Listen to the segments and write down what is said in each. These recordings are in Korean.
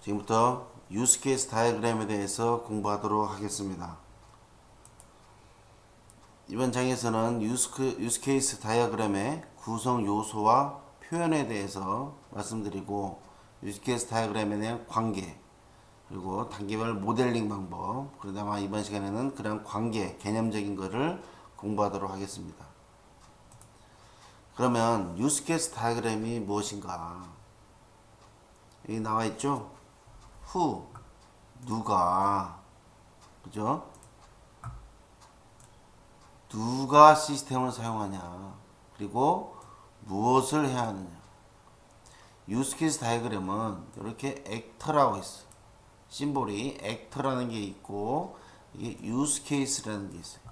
지금부터 유스케이스 다이어그램에 대해서 공부하도록 하겠습니다. 이번 장에서는 유스케이스 다이어그램의 구성 요소와 표현에 대해서 말씀드리고, 유스케이스 다이어그램에 대한 관계, 그리고 단계별 모델링 방법, 그러다가 이번 시간에는 그런 관계, 개념적인 것을 공부하도록 하겠습니다. 그러면 유스케이스 다이어그램이 무엇인가? 여기 나와 있죠? who, 누가, 그죠? 누가 시스템을 사용하냐, 그리고 무엇을 해야 하느냐. 유스케이스 다이어그램은 이렇게 액터라고 있어. 심볼이 액터라는 게 있고, 이게 유스케이스라는 게 있어요.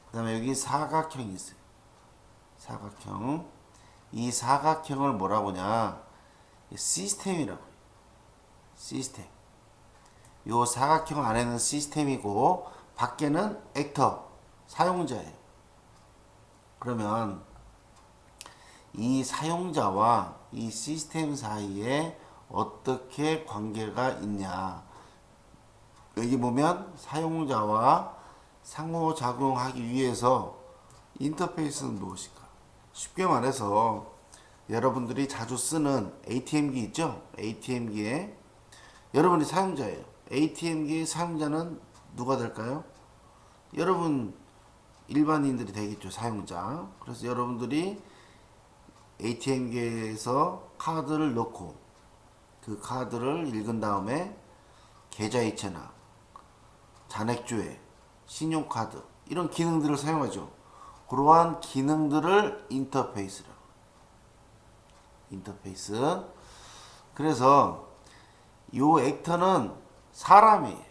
그 다음에 여기 사각형이 있어요. 사각형. 이 사각형을 뭐라고 하냐, 시스템이라고 해요. 시스템. 요 사각형 안에는 시스템이고 밖에는 액터, 사용자예요. 그러면 이 사용자와 이 시스템 사이에 어떻게 관계가 있냐. 여기 보면 사용자와 상호작용하기 위해서 인터페이스는 무엇일까? 쉽게 말해서 여러분들이 자주 쓰는 ATM기 있죠? ATM기에 여러분이 사용자예요. ATM기의 사용자는 누가 될까요? 여러분 일반인들이 되겠죠. 사용자. 그래서 여러분들이 ATM기에서 카드를 넣고 그 카드를 읽은 다음에 계좌이체나 잔액조회, 신용카드 이런 기능들을 사용하죠. 그러한 기능들을 인터페이스라고. 인터페이스. 그래서 요 액터는 사람이에요.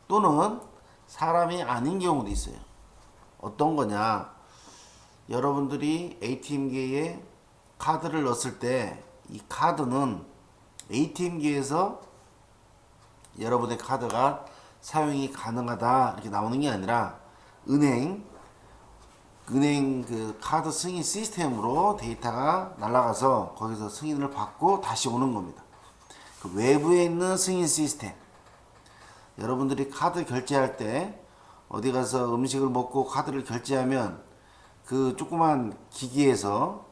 또는 사람이 아닌 경우도 있어요. 어떤 거냐? 여러분들이 ATM기에 카드를 넣었을 때 이 카드는 ATM기에서 여러분의 카드가 사용이 가능하다 이렇게 나오는 게 아니라 은행 그 카드 승인 시스템으로 데이터가 날아가서 거기서 승인을 받고 다시 오는 겁니다. 그 외부에 있는 승인 시스템. 여러분들이 카드 결제할 때 어디 가서 음식을 먹고 카드를 결제하면 그 조그만 기기에서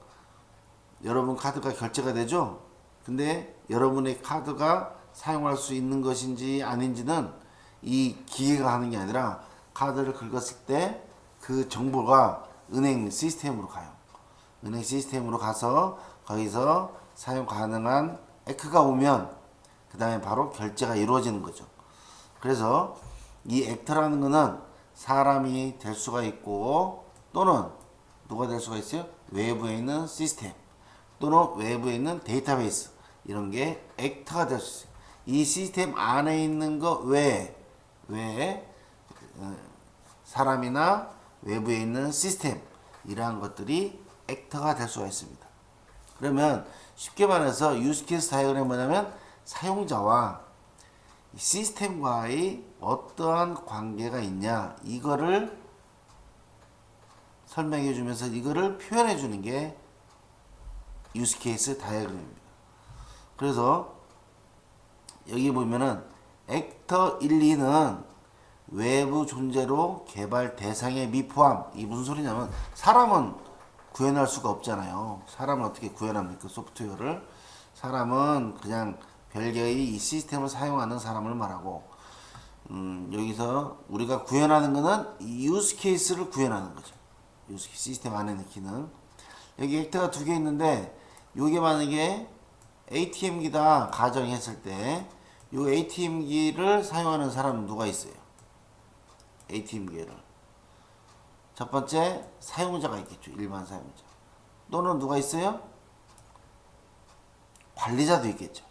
여러분 카드가 결제가 되죠. 근데 여러분의 카드가 사용할 수 있는 것인지 아닌지는 이 기계가 하는 게 아니라 카드를 긁었을 때 그 정보가 은행 시스템으로 가요. 은행 시스템으로 가서 거기서 사용 가능한 에크가 오면 그 다음에 바로 결제가 이루어지는 거죠. 그래서 이 액터라는 거는 사람이 될 수가 있고, 또는 누가 될 수가 있어요? 외부에 있는 시스템 또는 외부에 있는 데이터베이스, 이런 게 액터가 될 수 있어요. 이 시스템 안에 있는 거 외에 사람이나 외부에 있는 시스템, 이러한 것들이 액터가 될 수가 있습니다. 그러면 쉽게 말해서 유스케이스 다이어그램은 뭐냐면 사용자와 시스템과의 어떠한 관계가 있냐, 이거를 설명해 주면서 이거를 표현해 주는 게 유스케이스 다이어그램입니다. 그래서 여기 보면은 액터 1, 2는 외부 존재로 개발 대상에 미포함. 이 무슨 소리냐면 사람은 구현할 수가 없잖아요. 사람은 어떻게 구현합니까? 소프트웨어를. 사람은 그냥 별개의 이 시스템을 사용하는 사람을 말하고, 여기서 우리가 구현하는 거는 이 유스 케이스를 구현하는 거죠. 유스 시스템 안에 있는 기능. 여기 액터가 두 개 있는데, 요게 만약에 ATM기다 가정했을 때, 요 ATM기를 사용하는 사람은 누가 있어요? ATM기를. 첫 번째, 사용자가 있겠죠. 일반 사용자. 또는 누가 있어요? 관리자도 있겠죠.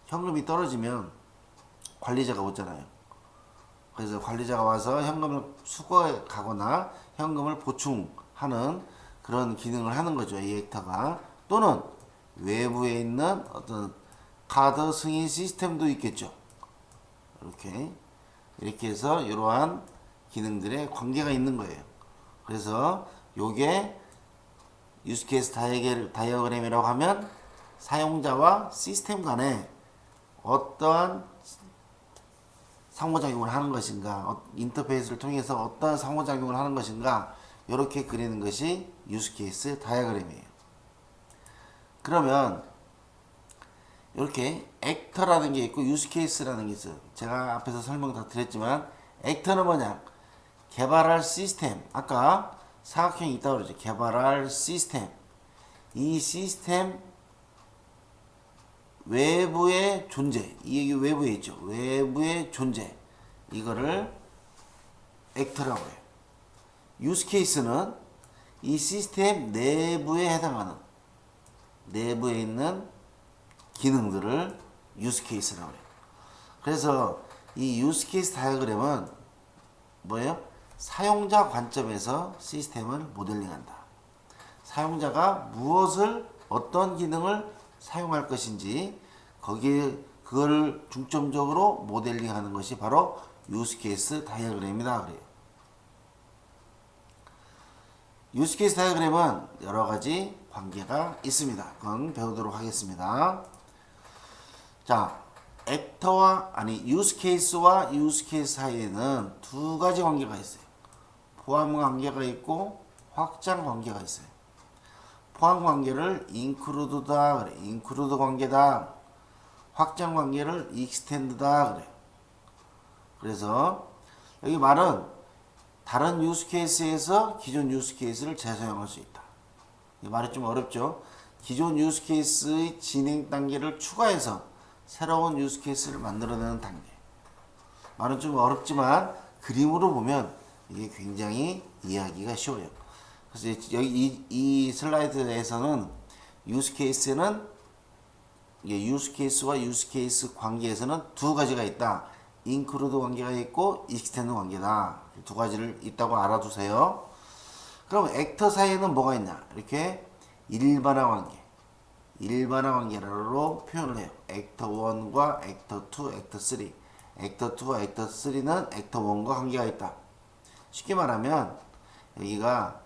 현금이 떨어지면 관리자가 오잖아요. 그래서 관리자가 와서 현금을 수거해 가거나 현금을 보충하는 그런 기능을 하는 거죠. 이 액터가. 또는 외부에 있는 어떤 카드 승인 시스템도 있겠죠. 이렇게 해서 이러한 기능들의 관계가 있는 거예요. 그래서 요게 유스케이스 다이어그램이라고 하면 사용자와 시스템 간에 어떠한 상호작용을 하는 것인가, 인터페이스를 통해서 어떠한 상호작용을 하는 것인가, 이렇게 그리는 것이 유스케이스 다이어그램이에요. 그러면 이렇게 액터라는 게 있고 유스케이스라는 게 있어요. 제가 앞에서 설명 다 드렸지만 액터는 뭐냐? 개발할 시스템. 아까 사각형이 있다고 그러죠. 개발할 시스템. 이 시스템 외부의 존재. 이 얘기 외부에 있죠. 외부의 존재. 이거를 액터라고 해요. 유스케이스는 이 시스템 내부에 해당하는 내부에 있는 기능들을 유스케이스라고 해요. 그래서 이 유스케이스 다이어그램은 뭐예요? 사용자 관점에서 시스템을 모델링한다. 사용자가 무엇을 어떤 기능을 사용할 것인지 거기에 그걸 중점적으로 모델링하는 것이 바로 유스케이스 다이어그램이다 그래요. 유스케이스 다이어그램은 여러 가지 관계가 있습니다. 그건 배우도록 하겠습니다. 자, 유스케이스와 유스케이스 사이에는 두 가지 관계가 있어요. 포함 관계가 있고 확장 관계가 있어요. 포함 관계를 include다 그래. include 관계다. 확장 관계를 extend다 그래. 그래서 여기 말은 다른 유스케이스에서 기존 유스케이스를 재사용할 수 있다. 이 말이 좀 어렵죠. 기존 유스케이스의 진행 단계를 추가해서 새로운 유스케이스를 만들어내는 단계. 말은 좀 어렵지만 그림으로 보면 이게 굉장히 이해하기가 쉬워요. 그래서 여기 이 슬라이드에서는 유스케이스는 유스케이스와 유스케이스 관계에서는 두 가지가 있다. include 관계가 있고 extend 관계다. 두 가지를 있다고 알아두세요. 그럼 액터 사이에는 뭐가 있냐? 이렇게 일반화 관계. 일반화 관계로 표현을 해요. 액터 1과 액터 2, 액터 3. 액터 2와 액터 3는 액터 1과 관계가 있다. 쉽게 말하면 여기가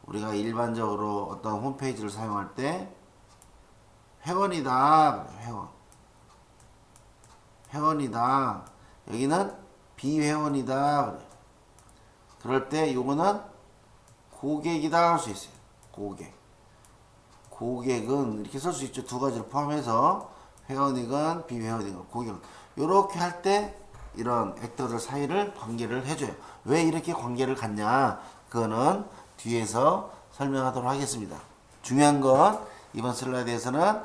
우리가 일반적으로 어떤 홈페이지를 사용할 때 회원이다. 회원이다. 여기는 비회원이다. 그럴 때 요거는 고객이다 할 수 있어요. 고객은 이렇게 쓸 수 있죠. 두 가지를 포함해서 회원이건 비회원이건 고객은 이렇게 할 때 이런 액터들 사이를 관계를 해줘요. 왜 이렇게 관계를 갖냐? 그거는 뒤에서 설명하도록 하겠습니다. 중요한 건 이번 슬라이드에서는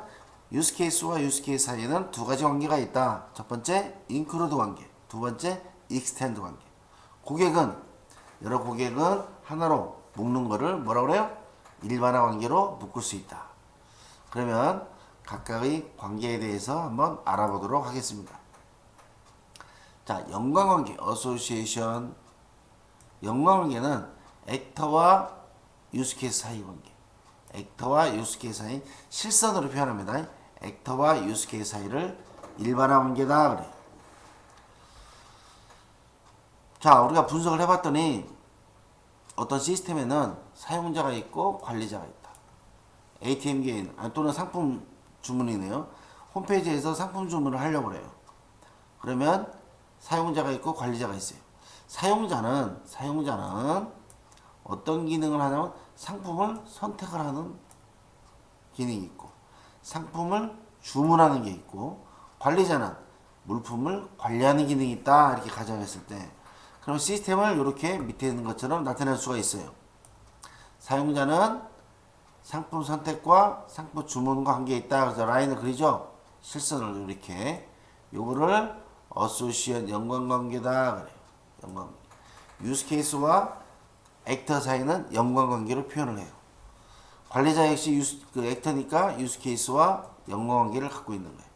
유스케이스와 유스케이스 사이에는 두 가지 관계가 있다. 첫 번째 include 관계, 두 번째 extend 관계. 여러 고객은 하나로 묶는 거를 뭐라고 그래요? 일반화 관계로 묶을 수 있다. 그러면 각각의 관계에 대해서 한번 알아보도록 하겠습니다. 자, 연관관계, association. 연관관계는 액터와 유스케이스 사이 관계. 액터와 유스케이스 사이 실선으로 표현합니다. 액터와 유스케이스 사이를 일반화 관계다 그래. 자, 우리가 분석을 해봤더니 어떤 시스템에는 사용자가 있고 관리자가 있다. ATM 기인 또는 상품 주문이네요. 홈페이지에서 상품 주문을 하려고 그래요. 그러면 사용자가 있고 관리자가 있어요. 사용자는 어떤 기능을 하냐면 상품을 선택을 하는 기능이 있고 상품을 주문하는 게 있고 관리자는 물품을 관리하는 기능이 있다. 이렇게 가정했을 때 그럼 시스템을 이렇게 밑에 있는 것처럼 나타낼 수가 있어요. 사용자는 상품 선택과 상품 주문과 관계에 있다. 그래서 라인을 그리죠. 실선을 이렇게 요거를 어소시ए이트 연관관계다 그래요. 연관관계. 유스케이스와 액터 사이는 연관관계로 표현을 해요. 관리자 역시 액터니까 유스케이스와 연관관계를 갖고 있는 거예요.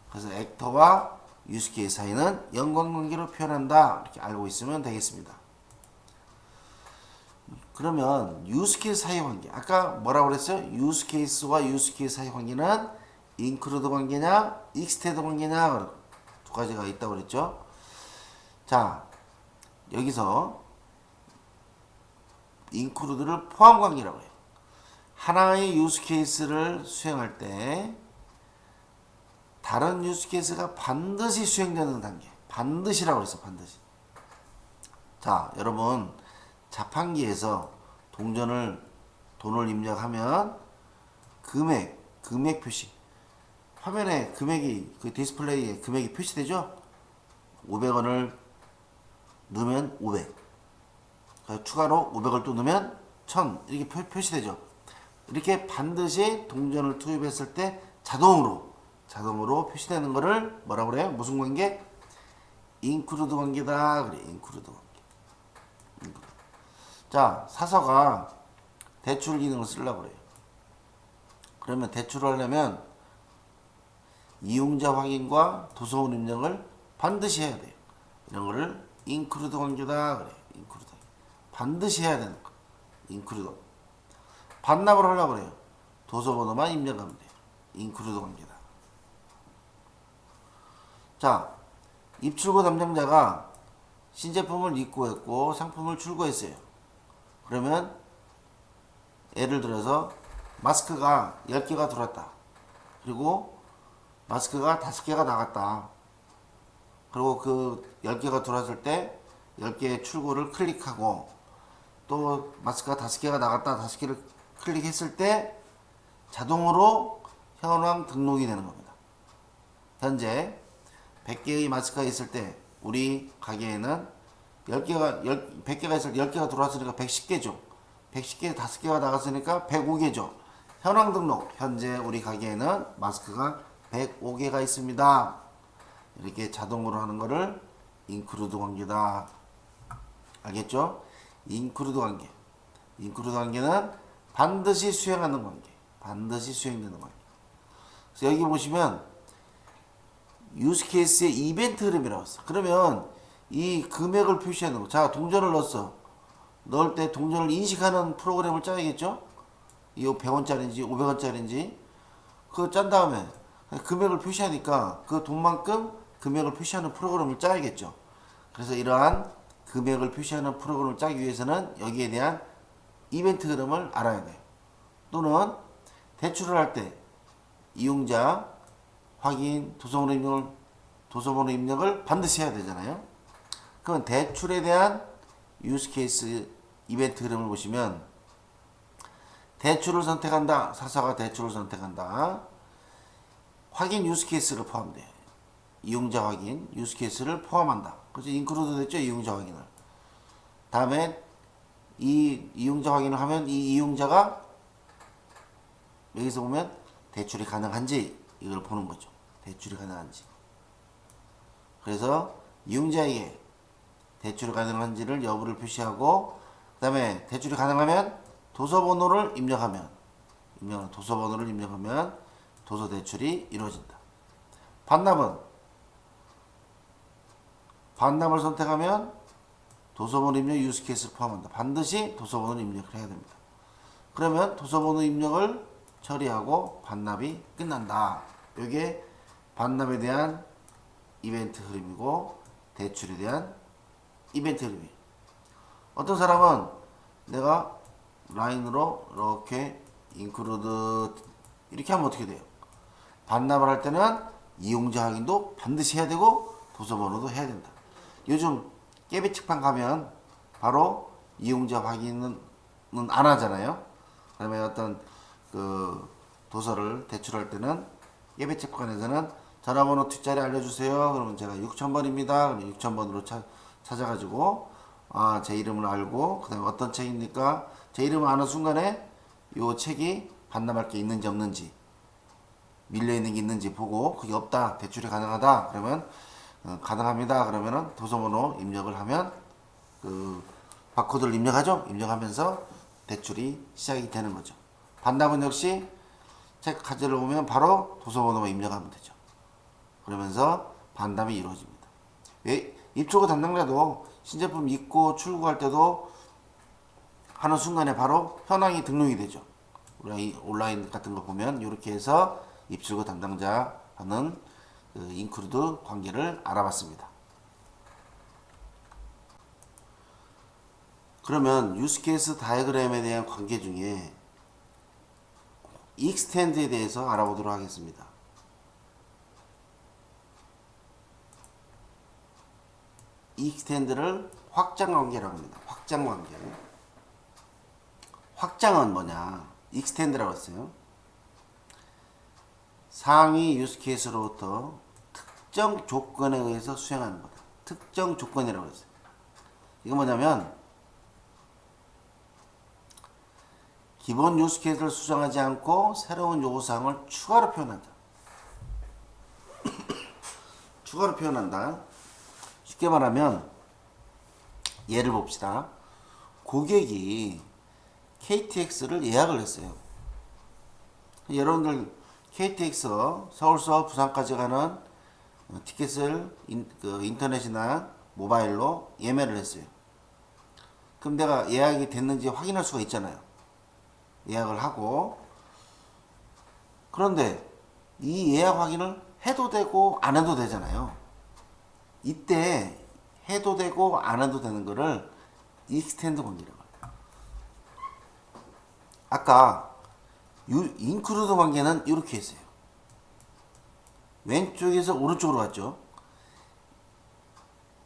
그래서 액터와 유스케이스 사이는 연관관계로 표현한다. 이렇게 알고 있으면 되겠습니다. 그러면 유스케이스 사이 관계. 아까 뭐라고 그랬어요? 유스케이스와 유스케이스 사이 관계는 include 관계냐, extend 관계냐 두 가지가 있다고 그랬죠. 자, 여기서 include를 포함 관계라고 해요. 하나의 유스케이스를 수행할 때 다른 유스케이스가 반드시 수행되는 단계. 반드시라고 그랬어. 반드시. 자, 여러분 자판기에서 돈을 입력하면 금액 표시. 화면에 금액이 그 디스플레이에 금액이 표시되죠? 500원을 넣으면 500. 추가로 500을 또 넣으면 1000 이렇게 표시되죠. 이렇게 반드시 동전을 투입했을 때 자동으로 표시되는 거를 뭐라고 그래요? 무슨 관계? 인크루드 관계다. 그래. 인크루드 관계. 자, 사서가 대출 기능을 쓰려고 그래요. 그러면 대출을 하려면 이용자 확인과 도서원 입력을 반드시 해야 돼요. 이런 거를 인크루드 관계다. 그래. 인크루드. 반드시 해야 되는 거. 인크루드. 반납을 하려고 그래요. 도서번호만 입력하면 돼요. 인크루드 관계다. 자, 입출고 담당자가 신제품을 입고했고 상품을 출고했어요. 그러면 예를 들어서 마스크가 10개가 들어왔다. 그리고 마스크가 5개가 나갔다. 그리고 그 10개가 들어왔을 때 10개의 출고를 클릭하고 또 마스크가 5개가 나갔다. 5개를 클릭했을 때 자동으로 현황 등록이 되는 겁니다. 현재 100개의 마스크가 있을 때 우리 가게에는 100개가 있을 때 10개가 들어왔으니까 110개죠. 110개에 5개가 나갔으니까 105개죠. 현황 등록. 현재 우리 가게에는 마스크가 105개가 있습니다. 이렇게 자동으로 하는 거를 인크루드 관계다. 알겠죠? 인크루드 관계. 인크루드 관계는 반드시 수행하는 관계. 반드시 수행되는 관계. 그래서 여기 보시면 유스케이스의 이벤트 흐름이라고 했어. 그러면 이 금액을 표시하는 거. 자, 동전을 넣었어. 넣을 때 동전을 인식하는 프로그램을 짜야겠죠? 이거 100원짜리인지 500원짜리인지 그거 짠 다음에 금액을 표시하니까 그 돈만큼 금액을 표시하는 프로그램을 짜야겠죠. 그래서 이러한 금액을 표시하는 프로그램을 짜기 위해서는 여기에 대한 이벤트 흐름을 알아야 돼요. 또는 대출을 할 때 이용자 확인, 도서번호 입력을 반드시 해야 되잖아요. 그럼 대출에 대한 유스케이스 이벤트 흐름을 보시면 대출을 선택한다. 사서가 대출을 선택한다. 확인 유스케이스를 포함돼요. 이용자 확인 유스케이스를 포함한다. 그래서 인크루드 됐죠. 이용자 확인을. 다음에 이 이용자 확인을 하면 이 이용자가 여기서 보면 대출이 가능한지 이걸 보는 거죠. 대출이 가능한지. 그래서 이용자에게 대출이 가능한지를 여부를 표시하고 그 다음에 대출이 가능하면 도서번호를 입력하면 도서 대출이 이루어진다. 반납을 선택하면 도서번호 입력 유스케이스를 포함한다. 반드시 도서번호를 입력을 해야 됩니다. 그러면 도서번호 입력을 처리하고 반납이 끝난다. 이게 반납에 대한 이벤트 흐름이고 대출에 대한 이벤트 흐름이. 어떤 사람은 내가 라인으로 이렇게 인크루드 이렇게 하면 어떻게 돼요? 반납을 할 때는 이용자 확인도 반드시 해야 되고 도서번호도 해야 된다. 요즘 깨비칙판 가면 바로 이용자 확인은 안 하잖아요. 그다음에 어떤 그 도서를 대출할 때는 깨비칙판에서는 전화번호 뒷자리 알려주세요. 그러면 제가 6000번입니다. 그럼 6000번으로 찾아가지고 제 이름을 알고 그다음에 어떤 책입니까? 제 이름을 아는 순간에 요 책이 반납할 게 있는지 없는지 밀려있는 게 있는지 보고 그게 없다. 대출이 가능하다. 그러면 가능합니다. 그러면은 도서번호 입력을 하면 그 바코드를 입력하죠. 입력하면서 대출이 시작이 되는 거죠. 반납은 역시 책 카드를 보면 바로 도서번호만 입력하면 되죠. 그러면서 반납이 이루어집니다. 입출고 담당자도 신제품 입고 출고할 때도 하는 순간에 바로 현황이 등록이 되죠. 우리 온라인 같은 거 보면 이렇게 해서 입출고 담당자 하는 그 인크루드 관계를 알아봤습니다. 그러면 유스케이스 다이어그램에 대한 관계 중에 익스텐드에 대해서 알아보도록 하겠습니다. extend를 확장 관계라고 합니다. 확장 관계. 확장은 뭐냐? extend라고 했어요. 상위 유스케이스로부터 특정 조건에 의해서 수행하는 거다. 특정 조건이라고 했어요. 이거 뭐냐면 기본 유스케이스를 수정하지 않고 새로운 요구사항을 추가로 표현한다. 추가로 표현한다. 쉽게 말하면 예를 봅시다. 고객이 KTX를 예약을 했어요. 여러분들 KTX 서울서 부산까지 가는 티켓을 인터넷이나 모바일로 예매를 했어요. 그럼 내가 예약이 됐는지 확인할 수가 있잖아요. 예약을 하고. 그런데 이 예약 확인을 해도 되고 안 해도 되잖아요. 이때 해도 되고 안 해도 되는 거를 익스텐드 관계라고 해요. 아까 인크루드 관계는 이렇게 했어요. 왼쪽에서 오른쪽으로 갔죠.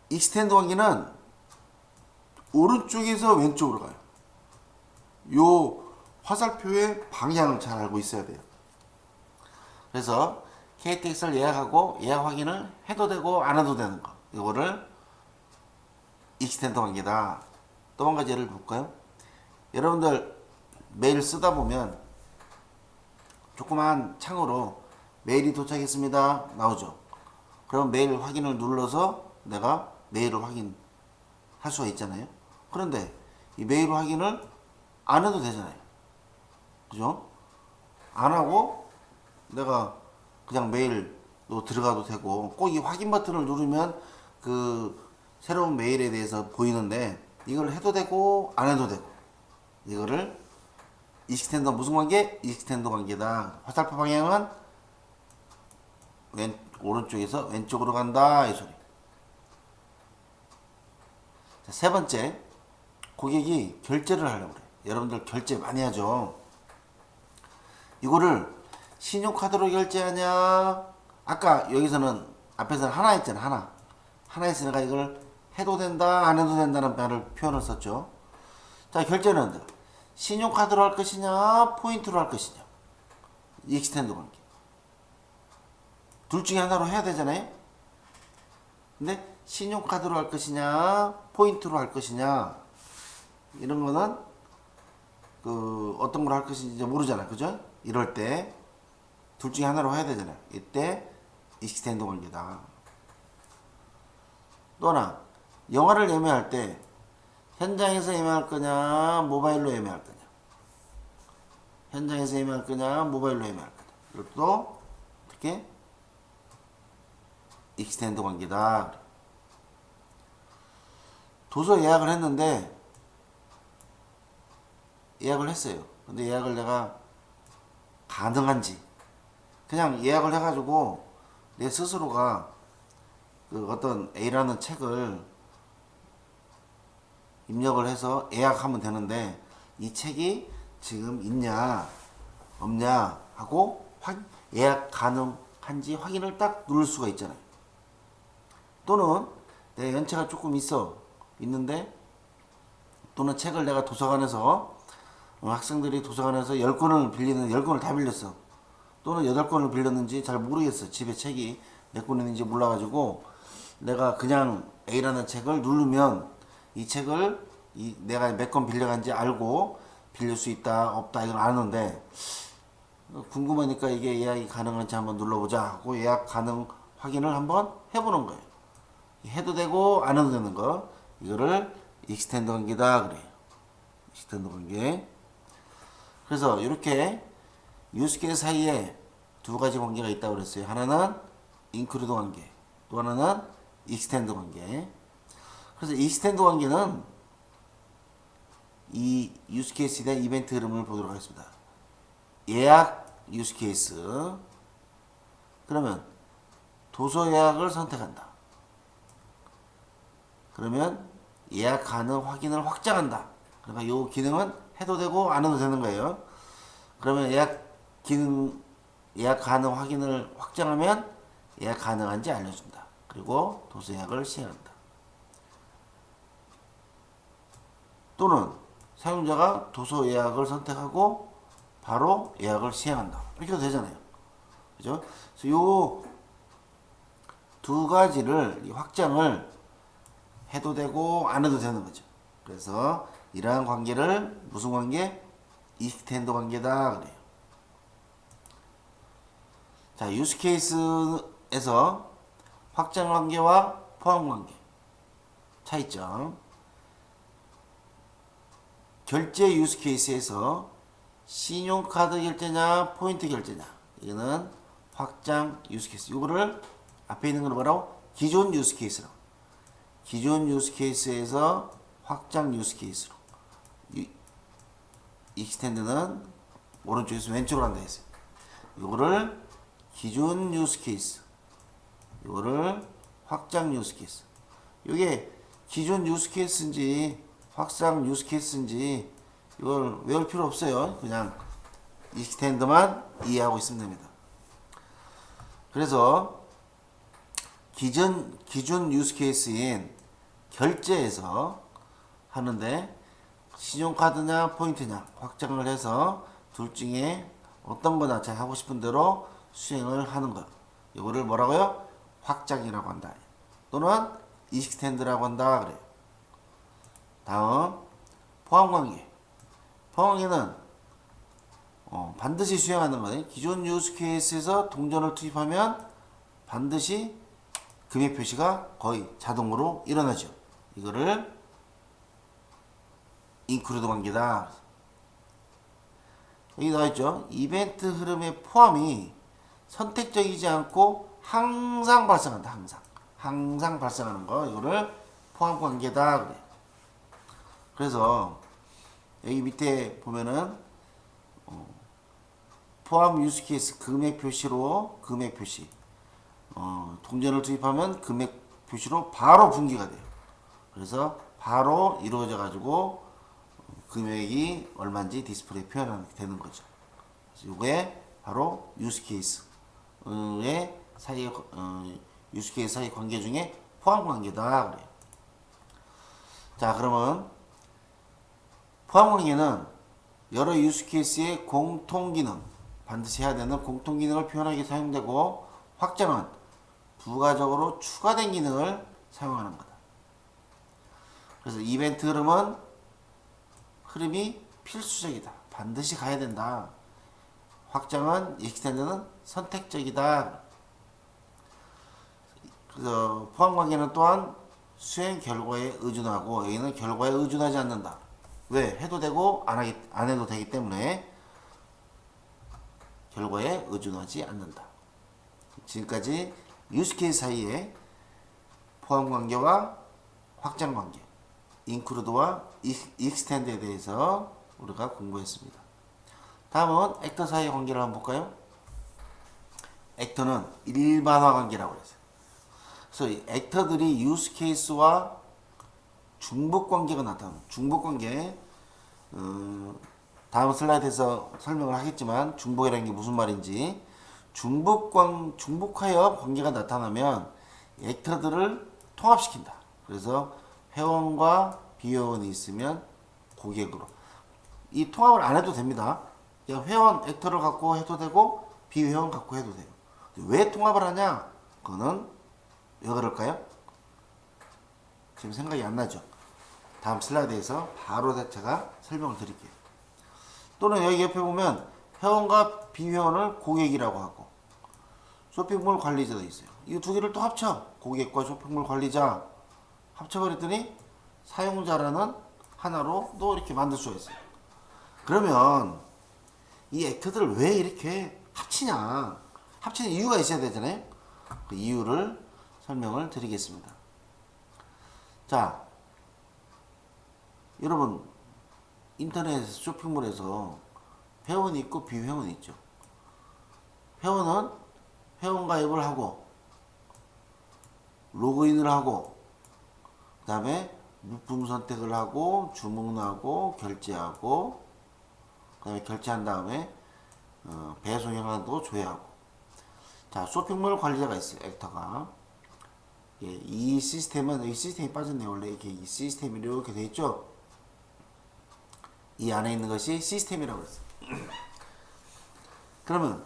익스텐드 관계는 오른쪽에서 왼쪽으로 가요. 요 화살표의 방향을 잘 알고 있어야 돼요. 그래서 KTX를 예약하고 예약 확인을 해도 되고 안 해도 되는 거, 이거를 익스텐드 관계다. 또 한 가지 예를 볼까요? 여러분들 메일 쓰다 보면 조그만 창으로 메일이 도착했습니다 나오죠. 그럼 메일 확인을 눌러서 내가 메일을 확인할 수가 있잖아요. 그런데 이 메일 확인을 안 해도 되잖아요. 그죠? 안 하고 내가 그냥 메일로 들어가도 되고, 꼭 이 확인 버튼을 누르면 그 새로운 메일에 대해서 보이는데, 이걸 해도 되고 안 해도 되고, 이거를 익스텐더 무슨 관계? 익스텐더 관계다. 화살표 방향은 오른쪽에서 왼쪽으로 간다, 이 소리. 자, 세 번째, 고객이 결제를 하려고 그래. 여러분들 결제 많이 하죠. 이거를 신용카드로 결제하냐? 아까 여기서는 앞에서는 하나 했잖아. 하나 했으니까 이걸 해도 된다 안 해도 된다는 말을 표현을 썼죠. 자, 결제는 신용카드로 할 것이냐 포인트로 할 것이냐, 익스텐드 관계. 둘 중에 하나로 해야 되잖아요. 근데 신용카드로 할 것이냐 포인트로 할 것이냐, 이런 거는 어떤 걸 할 것인지 모르잖아. 그죠? 이럴 때 둘 중에 하나로 해야 되잖아요. 이때 익스텐드 관계다. 또 하나, 영화를 예매할 때 현장에서 예매할 거냐 모바일로 예매할 거냐, 현장에서 예매할 거냐 모바일로 예매할 거냐, 이것도 어떻게 익스텐드 관계다. 도서 예약을 했는데 예약을 했어요. 근데 예약을 내가 가능한지, 그냥 예약을 해가지고 내 스스로가 어떤 A라는 책을 입력을 해서 예약하면 되는데, 이 책이 지금 있냐 없냐 하고 예약 가능한지 확인을 딱 누를 수가 있잖아요. 또는 내 연체가 조금 있는데, 또는 책을 내가 도서관에서 학생들이 도서관에서 10권을 빌리는 10권을 다 빌렸어. 또는 8권을 빌렸는지 잘 모르겠어. 집에 책이 몇 권 있는지 몰라가지고 내가 그냥 A라는 책을 누르면 이 책을 내가 몇 권 빌려간지 알고 빌릴 수 있다 없다 이걸 아는데, 궁금하니까 이게 예약이 가능한지 한번 눌러보자 하고 예약 가능 확인을 한번 해보는 거예요. 해도 되고 안 해도 되는 거, 이거를 익스텐드 관계다 그래요. 익스텐드 관계. 그래서 이렇게 유스케이스 사이에 두 가지 관계가 있다고 그랬어요. 하나는 인크루드 관계, 또 하나는 익스텐드 관계. 그래서 익스텐드 관계는 이 유스케이스에 대한 이벤트 흐름을 보도록 하겠습니다. 예약 유스케이스. 그러면 도서 예약을 선택한다. 그러면 예약 가능 확인을 확장한다. 그러니까 이 기능은 해도 되고 안 해도 되는 거예요. 그러면 예약 가능 확인을 확장하면 예약 가능한지 알려준다. 그리고 도서 예약을 시행한다. 또는 사용자가 도서 예약을 선택하고 바로 예약을 시행한다. 이렇게 해도 되잖아요. 그죠? 그래서 요 두 가지를 확장을 해도 되고 안 해도 되는 거죠. 그래서 이러한 관계를 무슨 관계? 익스텐드 관계다 그래요. 자, 유스 케이스에서 확장 관계와 포함 관계 차이점. 결제 유스 케이스에서 신용카드 결제냐 포인트 결제냐, 이거는 확장 유스 케이스. 이거를 앞에 있는 거는 뭐라고? 기존 유스 케이스라고. 기존 유스 케이스에서 확장 유스 케이스로. 익스텐드는 오른쪽에서 왼쪽으로 한다 했어요. 이거를 기존 유스 케이스, 이거를 확장 유스 케이스. 이게 기존 유스 케이스인지 확장 유스 케이스인지 이걸 외울 필요 없어요. 그냥 익스텐드만 이해하고 있으면 됩니다. 그래서 기존 유스 케이스인 결제에서 하는데 신용카드냐 포인트냐 확장을 해서 둘 중에 어떤 거나 자기 하고 싶은 대로 수행을 하는 거. 이거를 뭐라고요? 확장이라고 한다. 또는 익스텐드라고 한다 그래요. 다음 포함관계. 포함관계는 반드시 수행하는 거예요. 기존 유스 케이스에서 동전을 투입하면 반드시 금액 표시가 거의 자동으로 일어나죠. 이거를 인크루드 관계다. 여기 나와있죠. 이벤트 흐름의 포함이 선택적이지 않고 항상 발생한다. 항상 발생하는 거. 이거를 포함 관계다 그래. 그래서 여기 밑에 보면은 포함 유스 케이스 금액 표시로 금액 표시. 동전을 투입하면 금액 표시로 바로 분기가 돼요. 그래서 바로 이루어져 가지고 금액이 얼마인지 디스플레이 표현하게 되는 거죠. 그래서 이게 바로 유스 케이스의 사이 유스 케이스 사이 관계 중에 포함 관계다 그래요. 자, 그러면 포함 관계는 여러 유스 케이스의 공통 기능, 반드시 해야 되는 공통 기능을 표현하기 위해 사용되고, 확장은 부가적으로 추가된 기능을 사용하는 거다. 그래서 이벤트 흐름이 필수적이다. 반드시 가야 된다. 확장은 익스텐드는 선택적이다. 그래서 포함 관계는 또한 수행 결과에 의존하고, 여기는 결과에 의존하지 않는다. 왜? 해도 되고 안 해도 되기 때문에 결과에 의존하지 않는다. 지금까지 유스 케이스 사이에 포함 관계와 확장 관계, 인크루드와 익스텐드에 대해서 우리가 공부했습니다. 다음은 액터 사이의 관계를 한번 볼까요? 액터는 일반화 관계라고 했어요. 그래서 액터들이 유스 케이스와 중복 관계가 나타나는 중복 관계. 다음 슬라이드에서 설명을 하겠지만 중복이라는 게 무슨 말인지. 중복하여 관계가 나타나면 액터들을 통합시킨다. 그래서 회원과 비회원이 있으면 고객으로. 이 통합을 안 해도 됩니다. 그냥 회원 액터를 갖고 해도 되고 비회원 갖고 해도 돼요. 왜 통합을 하냐? 그거는 왜 그럴까요? 지금 생각이 안 나죠? 다음 슬라이드에서 바로 제가 설명을 드릴게요. 또는 여기 옆에 보면 회원과 비회원을 고객이라고 하고 쇼핑몰 관리자도 있어요. 이 두 개를 또 합쳐. 고객과 쇼핑몰 관리자 합쳐버렸더니 사용자라는 하나로 또 이렇게 만들 수가 있어요. 그러면 이 액터들을 왜 이렇게 합치냐? 합치는 이유가 있어야 되잖아요. 그 이유를 설명을 드리겠습니다. 자, 여러분 인터넷 쇼핑몰에서 회원이 있고 비회원이 있죠. 회원은 회원 가입을 하고 로그인을 하고 그 다음에 물품 선택을 하고 주문을 하고 결제하고 그 다음에 결제한 다음에 배송 형한도 조회하고. 자, 쇼핑몰 관리자가 있어요. 액터가. 이 시스템은, 여기 시스템이 빠졌네요. 원래 이렇게 이 시스템이 이렇게 돼 있죠. 이 안에 있는 것이 시스템이라고 했어요. 그러면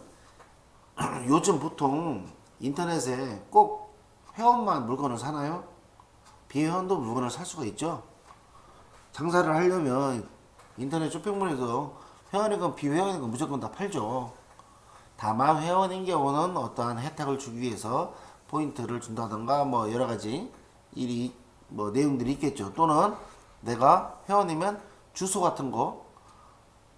요즘 보통 인터넷에 꼭 회원만 물건을 사나요? 비회원도 물건을 살 수가 있죠. 장사를 하려면 인터넷 쇼핑몰에서 회원이건 비회원이건 무조건 다 팔죠. 다만 회원인 경우는 어떠한 혜택을 주기 위해서 포인트를 준다던가 뭐 여러 가지 일이 뭐 내용들이 있겠죠. 또는 내가 회원이면 주소 같은 거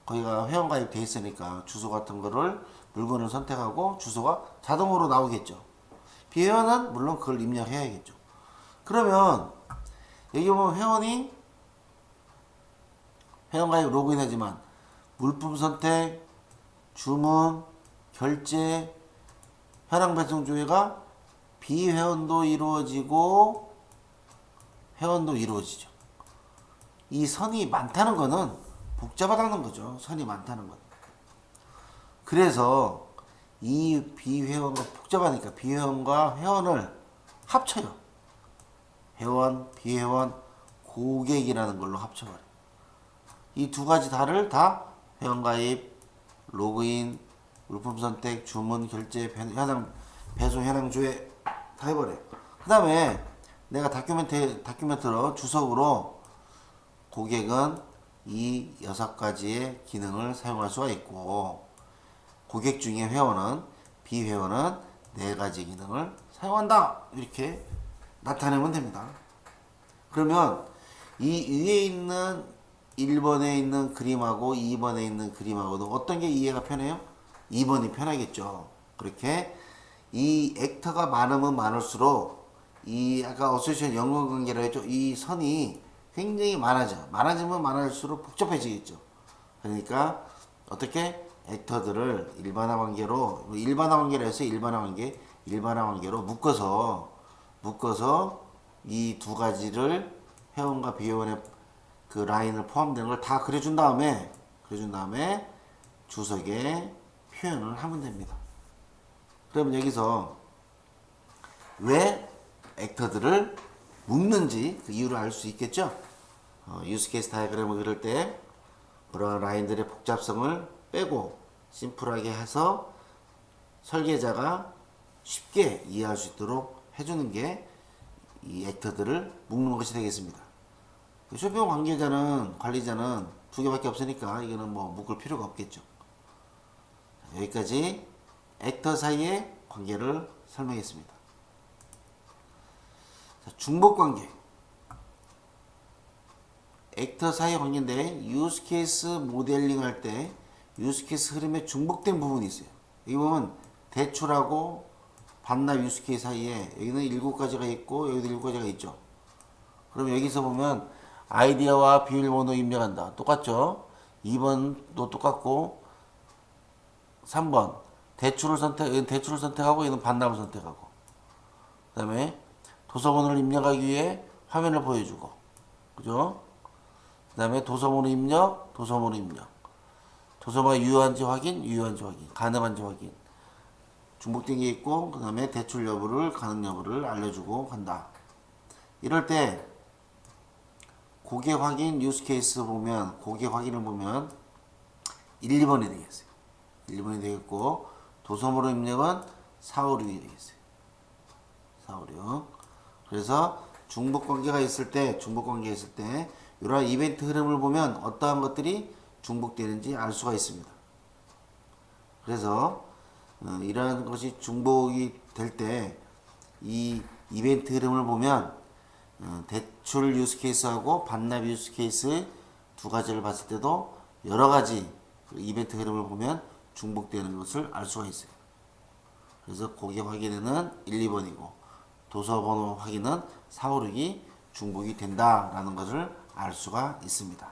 거기가 회원 가입돼 있으니까 주소 같은 거를 물건을 선택하고 주소가 자동으로 나오겠죠. 비회원은 물론 그걸 입력해야겠죠. 그러면 여기 보면 회원이 회원가입 로그인하지만 물품 선택, 주문, 결제, 현황 배송 조회가 비회원도 이루어지고 회원도 이루어지죠. 이 선이 많다는 거는 복잡하다는 거죠. 선이 많다는 것. 그래서 이 비회원과 복잡하니까 비회원과 회원을 합쳐요. 회원, 비회원, 고객이라는 걸로 합쳐버려요. 이 두 가지 다를 다 회원가입, 로그인, 물품 선택, 주문, 결제, 현황, 배송, 현황 조회 다 해버려요. 그 다음에 내가 다큐멘트로 주석으로 고객은 이 6가지의 기능을 사용할 수가 있고 고객 중에 회원은 비회원은 4가지 기능을 사용한다. 이렇게 나타내면 됩니다. 그러면 이 위에 있는 1번에 있는 그림하고 2번에 있는 그림하고도 어떤 게 이해가 편해요? 2번이 편하겠죠. 그렇게 이 액터가 많으면 많을수록 이 아까 어소시에이션 연관관계라 했죠. 이 선이 굉장히 많아지면 많아질수록 복잡해지겠죠. 그러니까 어떻게 액터들을 일반화 관계로 해서 일반화 관계로 묶어서 이 두 가지를 회원과 비회원의 그 라인을 포함되는 걸 다 그려준 다음에 주석에 표현을 하면 됩니다. 그러면 여기서 왜 액터들을 묶는지 그 이유를 알 수 있겠죠. 유스케이스 다이어그램을 그릴 때 그런 라인들의 복잡성을 빼고 심플하게 해서 설계자가 쉽게 이해할 수 있도록 해주는 게 이 액터들을 묶는 것이 되겠습니다. 쇼핑몰 관리자는 2개밖에 없으니까 이거는 뭐 묶을 필요가 없겠죠. 여기까지 액터 사이의 관계를 설명했습니다. 중복 관계. 액터 사이의 관계인데 유스케이스 모델링 할 때 유스케이스 흐름에 중복된 부분이 있어요. 여기 보면 대출하고 반납 유스케이스 사이에 여기는 7가지가 있고 여기도 7가지가 있죠. 그럼 여기서 보면 아이디어와 비밀번호 입력한다. 똑같죠? 2번도 똑같고 3번 대출을 선택하고 얘는 반납을 선택하고 그 다음에 도서번호를 입력하기 위해 화면을 보여주고 그죠? 그 다음에 도서번호 입력 도서번호가 유효한지 확인 가능한지 확인 중복된 게 있고 그 다음에 대출 여부를 가능 여부를 알려주고 간다. 이럴 때 고객 확인 유스케이스 보면 고객 확인을 보면 1, 2번이 되겠어요. 1, 2번이 되겠고 도서번호 입력은 4, 5, 6이 되겠어요. 4, 5, 6. 그래서 중복 관계가 있을 때 이러한 이벤트 흐름을 보면 어떠한 것들이 중복되는지 알 수가 있습니다. 그래서 이러한 것이 중복이 될 때 이 이벤트 흐름을 보면 대출 유스케이스하고 반납 유스케이스 2가지를 봤을 때도 여러가지 이벤트 흐름을 보면 중복되는 것을 알 수가 있어요. 그래서 고객 확인에는 1, 2번이고 도서번호 확인은 4, 5, 6이 중복이 된다라는 것을 알 수가 있습니다.